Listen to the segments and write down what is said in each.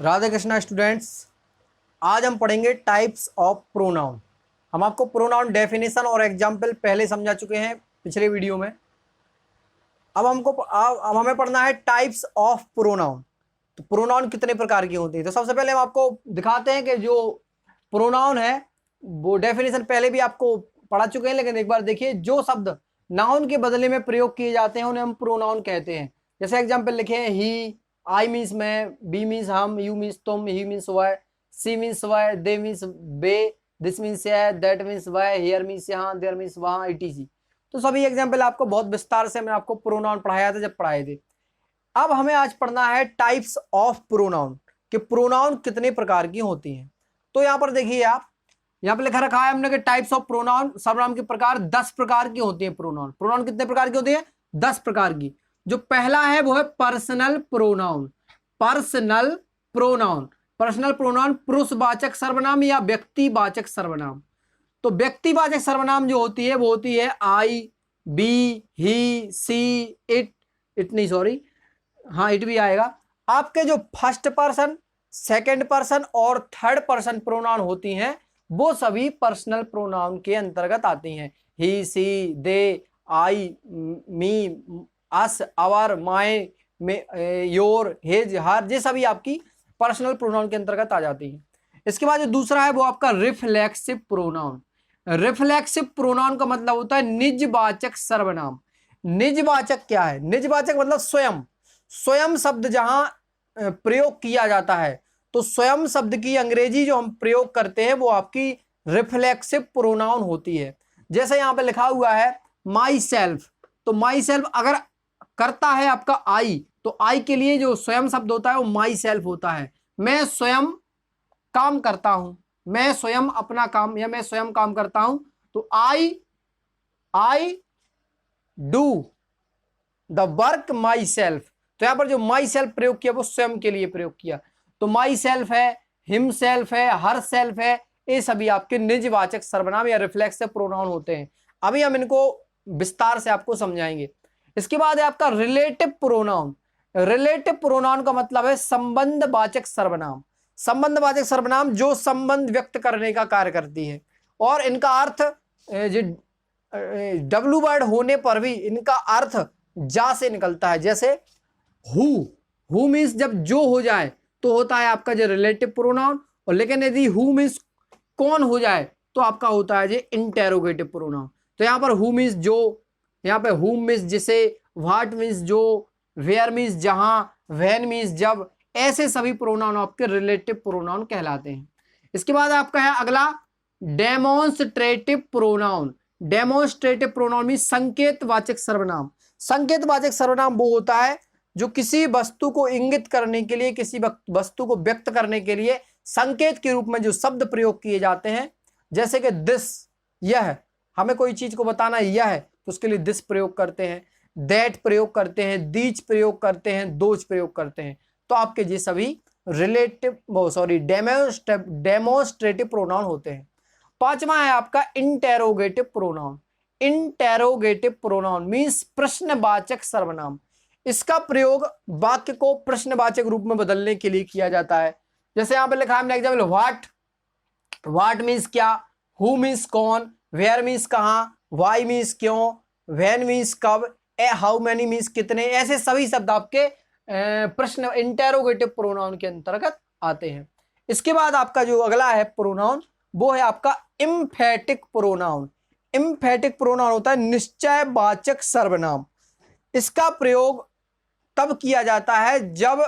Radhe Krishna students, आज हम पढ़ेंगे टाइप्स ऑफ प्रोनाउन। हम आपको प्रोनाउन डेफिनेशन और एग्जाम्पल पहले समझा चुके हैं पिछले वीडियो में। अब हमें पढ़ना है टाइप्स ऑफ प्रोनाउन। तो प्रोनाउन कितने प्रकार की होती है, तो सबसे पहले हम आपको दिखाते हैं कि जो प्रोनाउन है वो डेफिनेशन पहले भी आपको पढ़ा चुके हैं, लेकिन एक बार देखिए, जो शब्द नाउन के बदले में प्रयोग किए जाते हैं उन्हें हम प्रोनाउन कहते हैं। जैसे एग्जाम्पल लिखे हैं, ही, आई मीन्स मैं, बी मीन्स हम, यू मीन्स तुम, ही मीन्स वह, सी मीन्स वह, दे मीन्स बे, दिस मीन्स यह, दैट मीन्स वह, हियर मीन्स यहाँ, देयर मीन्स वहाँ, इटीसी। तो सभी एग्जाम्पल आपको बहुत विस्तार से मैं आपको प्रोनाउन पढ़ाया था जब पढ़ाए थे। अब हमें आज पढ़ना है टाइप्स ऑफ प्रोनाउन, कि प्रोनाउन कितने प्रकार की होती हैं। तो यहां पर देखिए, आप यहां पर लिखा रखा है हमने कि टाइप्स ऑफ प्रोनाउन, सर्वनाम के प्रकार 10 प्रकार की होती है। प्रोनाउन प्रोनाउन कितने प्रकार की होती है? 10 प्रकार की। जो पहला है वो है personal pronoun. Personal pronoun, personal pronoun पुरुषवाचक सर्वनाम या व्यक्तिवाचक सर्वनाम। तो व्यक्तिवाचक सर्वनाम जो होती है वो होती है आई, बी, ही, सी, इट नहीं, सॉरी, हाँ इट भी आएगा। आपके जो फर्स्ट पर्सन, सेकंड पर्सन और थर्ड पर्सन प्रोनाउन होती हैं वो सभी पर्सनल प्रोनाउन के अंतर्गत आती हैं। ही, सी, दे, आई, मी, अस, आवर, माय, योर, हिज, हर, ये सभी आपकी पर्सनल प्रोनाउन के अंतर्गत आ जाती हैं। इसके बाद जो दूसरा है वो आपका रिफ्लेक्सिव प्रोनाउन। रिफ्लेक्सिव प्रोनाउन का मतलब होता है निजवाचक सर्वनाम। निजवाचक क्या है? निजवाचक मतलब स्वयं, स्वयं शब्द जहां प्रयोग किया जाता है, तो स्वयं शब्द की अंग्रेजी जो हम प्रयोग करते हैं वो आपकी रिफ्लेक्सिव प्रोनाउन होती है। जैसे यहां पे लिखा हुआ है माई सेल्फ, तो माई सेल्फ अगर करता है आपका आई, तो आई के लिए जो स्वयं शब्द होता है वो माई सेल्फ होता है। मैं स्वयं काम करता हूं, मैं स्वयं अपना काम या मैं स्वयं काम करता हूं, तो I do the work my self. तो यहां पर जो माई सेल्फ प्रयोग किया वो स्वयं के लिए प्रयोग किया। तो माई सेल्फ है, हिम सेल्फ है, हर सेल्फ है, ये सभी आपके निजवाचक सर्वनाम या रिफ्लेक्सिव प्रोनाउन होते हैं। अभी हम इनको विस्तार से आपको समझाएंगे। इसके बाद है आपका रिलेटिव प्रोनाउन। रिलेटिव प्रोनाउन का मतलब है संबंधवाचक सर्वनाम। संबंधवाचक सर्वनाम जो संबंध व्यक्त करने का कार्य करती है, और इनका अर्थ डब्ल्यू वर्ड होने पर भी इनका अर्थ जा से निकलता है। जैसे हु मीन्स जब जो हो जाए तो होता है आपका जो रिलेटिव प्रोनाउन, और लेकिन यदि हु मीन्स कौन हो जाए तो आपका होता है जो इंटेरोगेटिव प्रोनाउन। तो यहां पर हु मीन्स जो, यहां पे हु मीन्स जिसे, व्हाट मीन्स जो, वेयर मीन्स जहां, व्हेन मीन्स जब, ऐसे सभी प्रोनाउन आपके रिलेटिव प्रोनाउन कहलाते हैं। इसके बाद आपका है अगला demonstrative pronoun. Demonstrative pronoun means संकेतवाचक सर्वनाम। संकेतवाचक सर्वनाम वो होता है जो किसी वस्तु को इंगित करने के लिए, किसी वस्तु को व्यक्त करने के लिए संकेत के रूप में जो शब्द प्रयोग किए जाते हैं। जैसे कि दिस, यह, हमें कोई चीज को बताना यह है तो उसके लिए दिस प्रयोग करते हैं, दैट प्रयोग करते हैं, दीज प्रयोग करते हैं, दोज प्रयोग करते हैं। तो आपके ये सभी डेमोन्स्ट्रेटिव प्रोनाउन होते हैं। पांचवा है आपका interrogative pronoun. Interrogative pronoun means प्रश्नवाचक सर्वनाम। इसका प्रयोग वाक्य को प्रश्नवाचक रूप में बदलने के लिए किया जाता है। जैसे यहां पे लिखा है हमने एग्जाम्पल, व्हाट मीन्स क्या, हु मीन्स कौन, वेयर मीन्स कहां, वाई मीन्स क्यों, व्हेन मीन्स कब, हाउ मैनी मीन्स कितने। ऐसे सभी शब्द आपके प्रश्न इंटेरोगेटिव प्रोनाउन के अंतर्गत आते हैं। इसके बाद आपका जो अगला है प्रोनाउन वो है आपका इम्फेटिक प्रोनाउन। इम्फेटिक प्रोनाउन होता है निश्चयवाचक सर्वनाम। इसका प्रयोग तब किया जाता है जब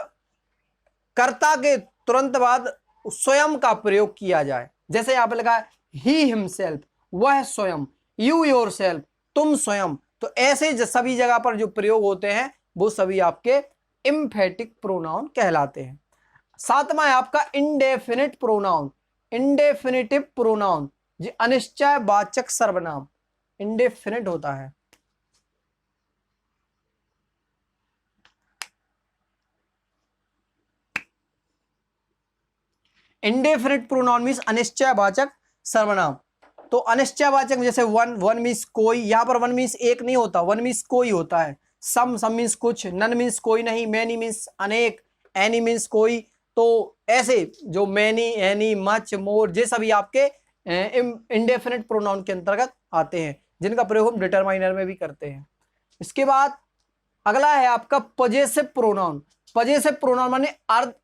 कर्ता के तुरंत बाद स्वयं का प्रयोग किया जाए। जैसे यहां पर लिखा है ही हिमसेल्फ, वह स्वयं, यू योरसेल्फ, तुम स्वयं। तो ऐसे सभी जगह पर जो प्रयोग होते हैं वो सभी आपके इम्फेटिक प्रोनाउन कहलाते हैं। सातवां है आपका इंडेफिनिट प्रोनाउन। इंडेफिनिटिव प्रोनाउन जो अनिश्चयवाचक सर्वनाम, इंडेफिनिट होता है। इंडेफिनिट प्रोनाउन मीन्स अनिश्चयवाचक सर्वनाम। तो अनिश्चयवाचक जैसे वन मीन्स कोई, यहां पर वन मीन्स एक नहीं होता, वन मीन्स कोई होता है। सम मीन्स कुछ, नन मीन्स कोई नहीं, मैनी मीन्स अनेक, एनी मीन्स कोई, तो ऐसे जो मैनी, एनी, मच, मोर, ये सभी आपके इंडेफिनिट प्रोनाउन के अंतर्गत आते हैं, जिनका प्रयोग हम डिटरमाइनर में भी करते हैं। इसके बाद अगला है आपका पजेसिव प्रोनाउन। पजेसिव प्रोनाउन माने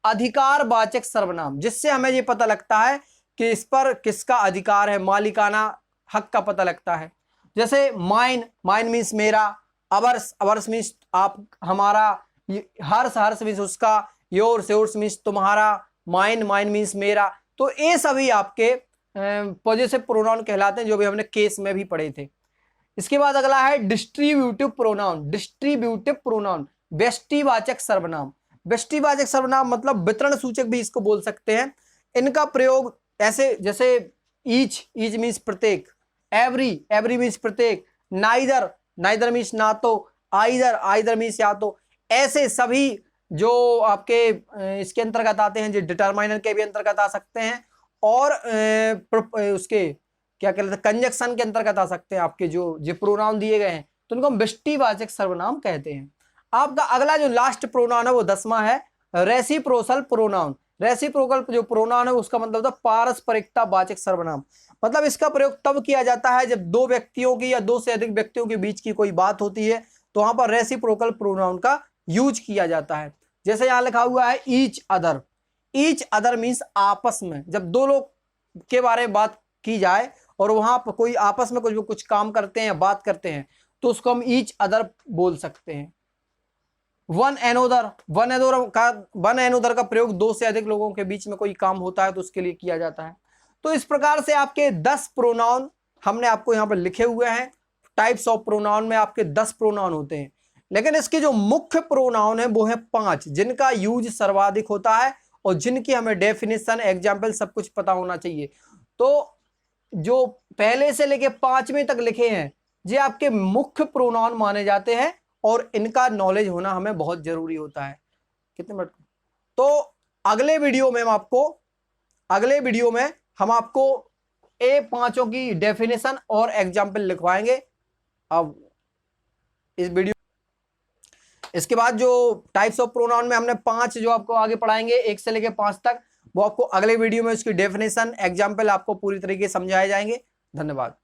अधिकारवाचक सर्वनाम, जिससे हमें ये पता लगता है कि इस पर किसका अधिकार है, मालिकाना हक का पता लगता है। जैसे माइन, माइन मीन्स मेरा, अवर्स, अवर्स मीन्स आप, हमारा, हर्ष, हर्ष मीन्स उसका, योर्स, योर्स मीन्स तुम्हारा, माइन, माइन मीन्स मेरा। तो ये सभी आपके पॉजिटिव प्रोनाउन कहलाते हैं, जो भी हमने केस में भी पढ़े थे। इसके बाद अगला है डिस्ट्रीब्यूटिव प्रोनाउन। डिस्ट्रीब्यूटिव प्रोनाउन व्यष्टिवाचक सर्वनाम। व्यष्टिवाचक सर्वनाम मतलब वितरण सूचक भी इसको बोल सकते हैं। इनका प्रयोग ऐसे, जैसे ईच, ईच मीन्स प्रत्येक, एवरी, एवरी मीन्स प्रत्येक, नाइदर, नाइदर मीन्स ना तो, आइदर, आइदर मीन्स या तो। ऐसे सभी जो आपके इसके अंतर्गत आते हैं, जो डिटरमाइनर के भी अंतर्गत आ सकते हैं, और उसके क्या कहते हैं, कंजक्शन के अंतर्गत आ सकते हैं। आपके जो प्रोनाउन दिए गए हैं तो उनको हम व्यष्टिवाचक सर्वनाम कहते हैं। आपका अगला जो लास्ट प्रोनाउन है वो 10वां है रेसिप्रोकल प्रोनाउन। रेसिप्रोकल जो प्रोनाउन है उसका मतलब होता है पारस्परिकता वाचक सर्वनाम। मतलब इसका प्रयोग तब किया जाता है जब दो व्यक्तियों की या दो से अधिक व्यक्तियों के बीच की कोई बात होती है, तो वहां पर रेसिप्रोकल प्रोनाउन का यूज किया जाता है। जैसे यहां लिखा हुआ है each other. Each other means आपस में, जब दो लोग के बारे में बात की जाए और वहां पर कोई आपस में कुछ काम करते हैं या बात करते हैं, तो उसको हम ईच अदर बोल सकते हैं। वन एनोदर, वन एनोदर का प्रयोग दो से अधिक लोगों के बीच में कोई काम होता है तो उसके लिए किया जाता है। तो इस प्रकार से आपके 10 प्रोनाउन हमने आपको यहां पर लिखे हुए हैं। टाइप्स ऑफ प्रोनाउन में आपके 10 प्रोनाउन होते हैं, लेकिन इसके जो मुख्य प्रोनाउन है वो है 5, जिनका यूज सर्वाधिक होता है और जिनकी हमें डेफिनेशन, एग्जाम्पल सब कुछ पता होना चाहिए। तो जो पहले से लेके 5वें तक लिखे हैं ये आपके मुख्य प्रोनाउन माने जाते हैं और इनका नॉलेज होना हमें बहुत जरूरी होता है। कितने मिनट? तो अगले वीडियो में हम आपको ए 5 की डेफिनेशन और एग्जाम्पल लिखवाएंगे। अब इस वीडियो, इसके बाद जो टाइप्स ऑफ प्रोनाउन में हमने 5 जो आपको आगे पढ़ाएंगे 1 से लेके 5 तक, वो आपको अगले वीडियो में उसकी डेफिनेशन, एग्जाम्पल आपको पूरी तरीके से समझाए जाएंगे। धन्यवाद।